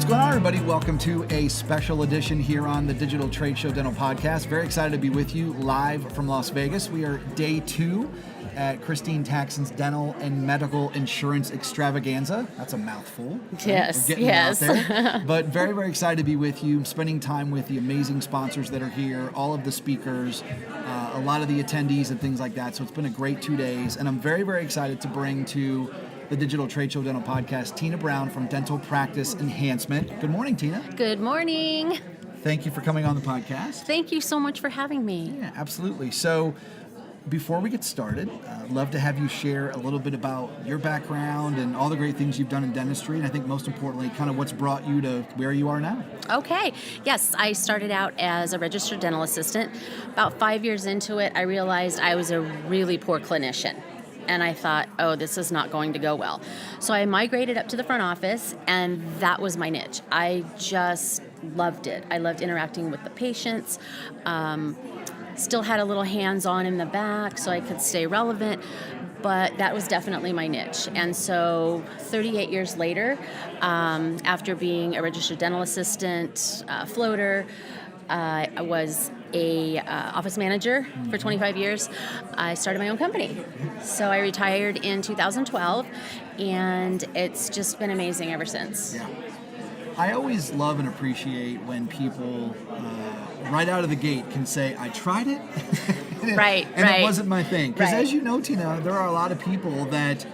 going on, everybody? Welcome to a special edition here on the Digital Tradeshow-Dental podcast. Very excited to be with you live from Las Vegas. We are day 2 at Christine Taxon's Dental and Medical Insurance Extravaganza. That's a mouthful. Right? Yes, We're getting yes. it out there. But very, very excited to be with you, spending time with the amazing sponsors that are here, all of the speakers, a lot of the attendees and things like that. So it's been a great 2 days, and I'm very, very excited to bring to the Digital Trade Show Dental podcast, TinaBrown from Dental Practice Enhancement. Good morning, Tina. Good morning. Thank you for coming on the podcast. Thank you so much for having me. Yeah, absolutely. So before we get started, I'd love to have you share a little bit about your background and all the great things you've done in dentistry, and I think most importantly, kind of what's brought you to where you are now. Okay. Yes, I started out as a registered dental assistant. About 5 years into it, I realized I was a really poor clinician. And I thought, oh, this is not going to go well. So I migrated up to the front office, and that was my niche. I just loved it. I loved interacting with the patients. Still had a little hands-on in the back so I could stay relevant, but that was definitely my niche. And so 38 years later, after being a registered dental assistant, floater, I was a office manager for 25 years. I started my own company. So I retired in 2012, and it's just been amazing ever since. Yeah. I always love and appreciate when people right out of the gate can say, I tried it, Right. It wasn't my thing. Because Right. as you know, Tina, there are a lot of people that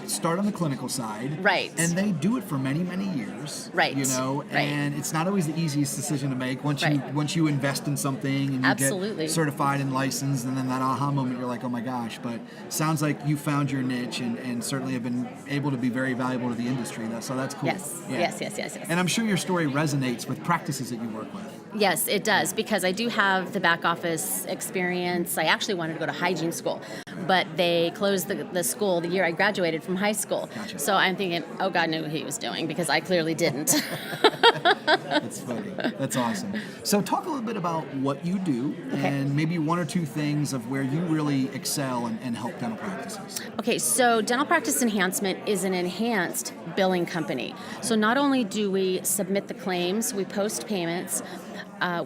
start on the clinical side, Right. and they do it for many, many years, Right. you know, Right. and it's not always the easiest decision to make once Right. you invest in something and you Absolutely. get certified and licensed, and then that aha moment, you're like, oh my gosh. But sounds like you found your niche and certainly have been able to be very valuable to the industry. So that's cool. Yes. Yeah. Yes. And I'm sure your story resonates with practices that you work with. Yes, it does, because I do have the back office experience. I actually wanted to go to hygiene school, but they closed the school the year I graduated from high school. Gotcha. So I'm thinking, oh, God knew what he was doing, because I clearly didn't. That's funny. That's awesome. So talk a little bit about what you do, Okay. and maybe one or two things of where you really excel and help dental practices. Okay, so Dental Practice Enhancement is an enhanced billing company. So not only do we submit the claims, we post payments,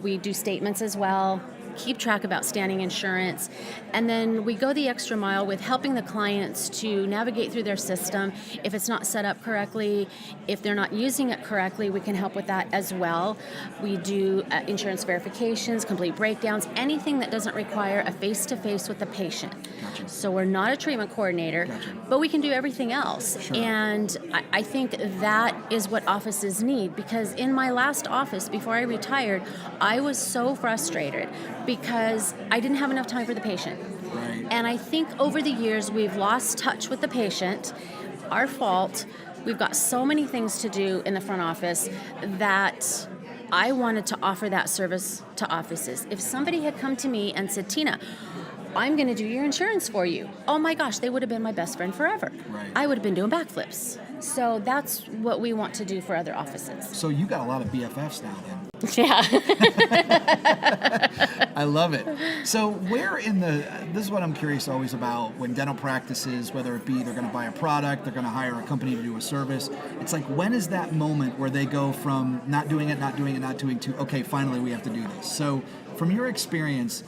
we do statements as well, keep track of outstanding insurance, and then we go the extra mile with helping the clients to navigate through their system. If it's not set up correctly, if they're not using it correctly, we can help with that as well. We do insurance verifications, complete breakdowns, anything that doesn't require a face-to-face with the patient. Gotcha. So we're not a treatment coordinator, Gotcha. but we can do everything else. Sure. And I think that is what offices need, because in my last office before I retired, I was so frustrated because I didn't have enough time for the patient. Right. And I think over the years we've lost touch with the patient. Our fault. We've got so many things to do in the front office that I wanted to offer that service to offices. If somebody had come to me and said, Tina, I'm going to do your insurance for you. Oh my gosh, they would have been my best friend forever. Right. I would have been doing backflips. So that's what we want to do for other offices. So you got a lot of BFFs now then. Yeah. I love it. So where this is what I'm curious always about when dental practices, whether it be they're going to buy a product, they're going to hire a company to do a service, it's like, when is that moment where they go from not doing it to, okay, finally we have to do this? So from your experience,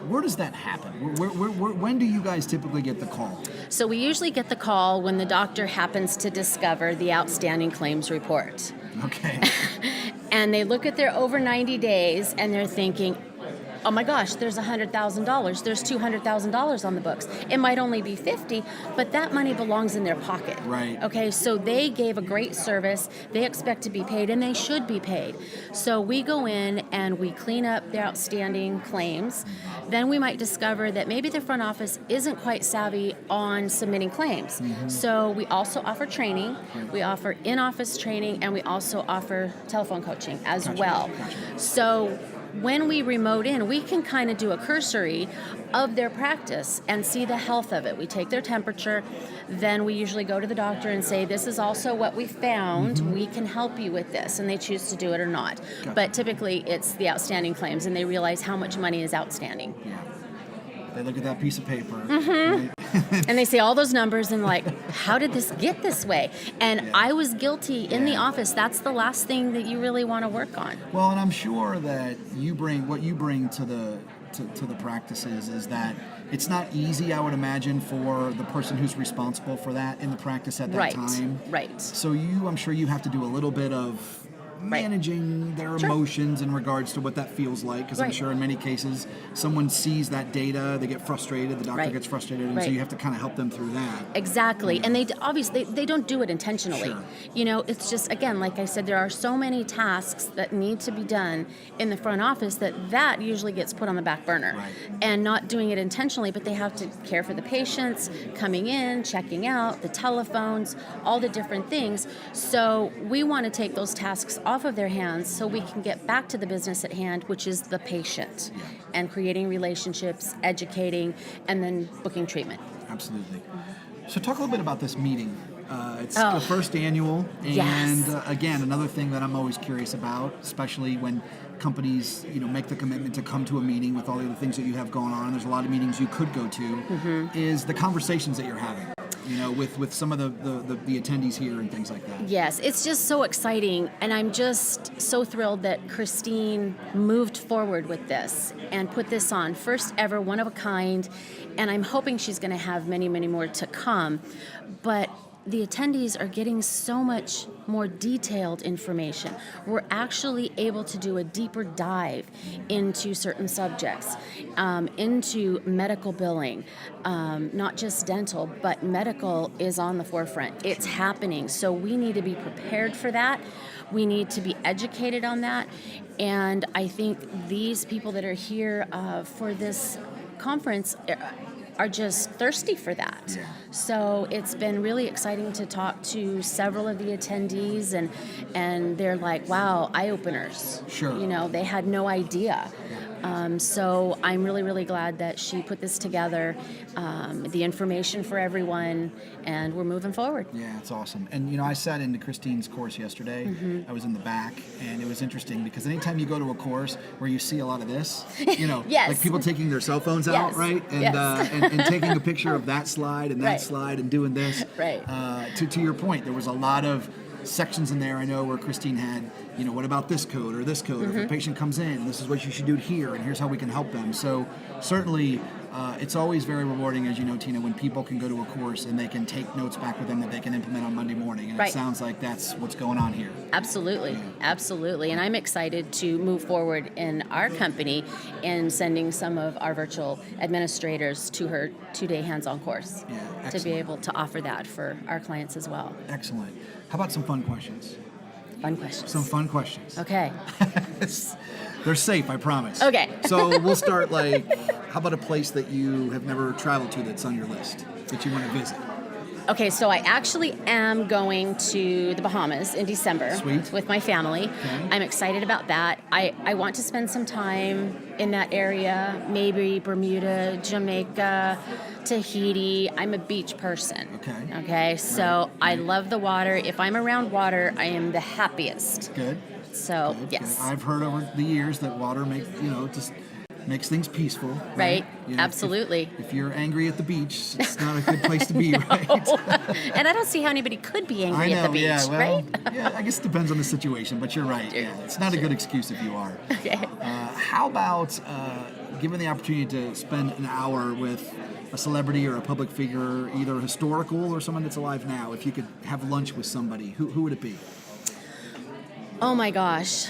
where does that happen? When do you guys typically get the call? So we usually get the call when the doctor happens to discover the outstanding claims report. Okay. And they look at their over 90 days and they're thinking, oh my gosh, there's $100,000, there's $200,000 on the books. It might only be 50, but that money belongs in their pocket. Right. Okay, so they gave a great service, they expect to be paid, and they should be paid. So we go in and we clean up their outstanding claims. Then we might discover that maybe the front office isn't quite savvy on submitting claims. Mm-hmm. So we also offer training, we offer in-office training, and we also offer telephone coaching as well. Gotcha. So when we remote in, we can kind of do a cursory of their practice and see the health of it. We take their temperature, then we usually go to the doctor and say, this is also what we found, we can help you with this, and they choose to do it or not. But typically it's the outstanding claims, and they realize how much money is outstanding. Yeah. They look at that piece of paper. Mm-hmm. Right? And they say all those numbers and like, how did this get this way? And I was guilty in the office. That's the last thing that you really want to work on. Well, and I'm sure that what you bring to the practices is that it's not easy, I would imagine, for the person who's responsible for that in the practice at that time. Right. So I'm sure you have to do a little bit of managing their emotions in regards to what that feels like, because I'm sure in many cases someone sees that data, they get frustrated, the doctor gets frustrated, and so you have to kind of help them through that. Exactly. And they obviously they don't do it intentionally. Sure. You know, it's just, again, like I said, there are so many tasks that need to be done in the front office that usually gets put on the back burner, and not doing it intentionally, but they have to care for the patients coming in, checking out, the telephones, all the different things. So we want to take those tasks off of their hands so we can get back to the business at hand, which is the patient, and creating relationships, educating, and then booking treatment. Absolutely. So talk a little bit about this meeting. It's the first annual, and again, another thing that I'm always curious about, especially when companies, make the commitment to come to a meeting with all the other things that you have going on. There's a lot of meetings you could go to. Is the conversations that you're having. With some of the attendees here and things like that. Yes, it's just so exciting, and I'm just so thrilled that Christine moved forward with this and put this on. First ever, one of a kind, and I'm hoping she's going to have many, many more to come. But the attendees are getting so much more detailed information. We're actually able to do a deeper dive into certain subjects, into medical billing, not just dental, but medical is on the forefront. It's happening, so we need to be prepared for that. We need to be educated on that, and I think these people that are here for this conference are just thirsty for that. So it's been really exciting to talk to several of the attendees, and they're like, wow, eye-openers. Sure. They had no idea. So I'm really, really glad that she put this together, the information for everyone, and we're moving forward. Yeah, it's awesome. And, I sat into Christine's course yesterday. I was in the back, and it was interesting because anytime you go to a course where you see a lot of this, like people taking their cell phones out, right? And, and taking a picture of that slide and that slide and doing this. To your point, there was a lot of sections in there I know where Christine had, what about this code or this code? Or if a patient comes in, this is what you should do here, and here's how we can help them. So certainly it's always very rewarding, as you know, Tina, when people can go to a course and they can take notes back with them that they can implement on Monday morning. And it sounds like that's what's going on here. Absolutely. Absolutely. And I'm excited to move forward in our company in sending some of our virtual administrators to her 2-day hands-on course to be able to offer that for our clients as well. Excellent. How about some fun questions? Fun questions. Some fun questions. Okay. They're safe, I promise. Okay. So we'll start how about a place that you have never traveled to that's on your list that you want to visit? Okay, so I actually am going to the Bahamas in December with my family. Okay. I'm excited about that. I want to spend some time in that area, maybe Bermuda, Jamaica, Tahiti. I'm a beach person. Okay, so I love the water. If I'm around water, I am the happiest. Good. So, yes. Good. I've heard over the years that water makes things peaceful. Right. Absolutely. If you're angry at the beach, it's not a good place to be, right? And I don't see how anybody could be angry at the beach, right? Yeah, I guess it depends on the situation, but you're right. It's not a good excuse if you are. Okay. How about given the opportunity to spend an hour with a celebrity or a public figure, either historical or someone that's alive now, if you could have lunch with somebody, who would it be? Oh my gosh.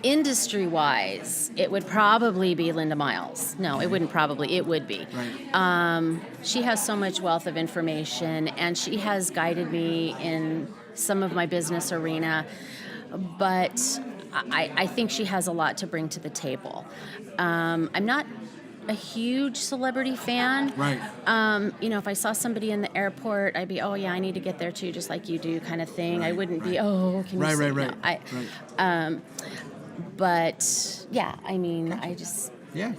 Industry-wise, it would probably be Linda Miles. No, it wouldn't probably. It would be. Right. She has so much wealth of information, and she has guided me in some of my business arena, but I think she has a lot to bring to the table. I'm not a huge celebrity fan. Right. If I saw somebody in the airport, I'd be, oh yeah, I need to get there too, just like you do, kind of thing. I wouldn't be, oh, can you see? Right. But yeah, I mean, I just. Yeah,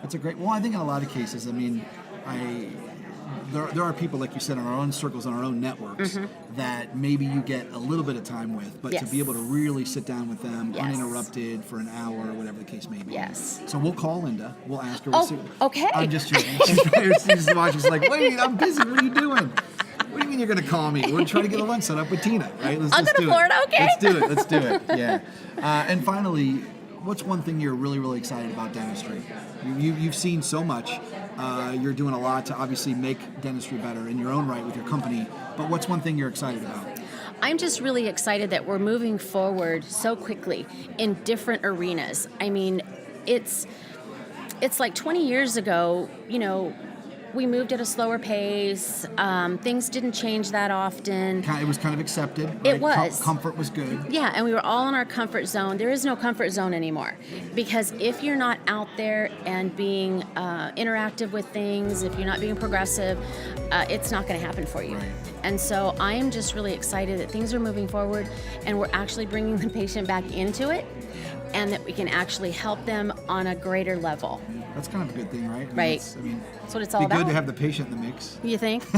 that's a great. Well, I think in a lot of cases, there are people, like you said, in our own circles, in our own networks, that maybe you get a little bit of time with, but to be able to really sit down with them uninterrupted for an hour or whatever the case may be. Yes. So we'll call Linda. We'll ask her. Okay. I'm just joking. She's watching. She's like, wait, I'm busy. What are you doing? What do you mean you're going to call me? We're trying to get a lunch set up with Tina, right? I'll go to Florida, okay. Let's do it. Yeah. And finally, what's one thing you're really, really excited about dentistry? You've seen so much. You're doing a lot to obviously make dentistry better in your own right with your company. But what's one thing you're excited about? I'm just really excited that we're moving forward so quickly in different arenas. I mean, it's like 20 years ago, we moved at a slower pace. Things didn't change that often. It was kind of accepted. Right? It was. Comfort was good. Yeah, and we were all in our comfort zone. There is no comfort zone anymore. Because if you're not out there and being interactive with things, if you're not being progressive, it's not going to happen for you. Right. And so I am just really excited that things are moving forward and we're actually bringing the patient back into it and that we can actually help them on a greater level. That's kind of a good thing, right? Right. That's what it's all about. It'd be good to have the patient in the mix. You think?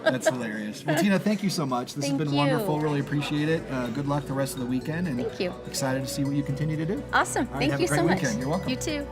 That's hilarious. Well, Tina, thank you so much. This has been wonderful. Really appreciate it. Good luck the rest of the weekend. And thank you. Excited to see what you continue to do. Awesome. All right, Thank you have a great so much. weekend. You're welcome. You too.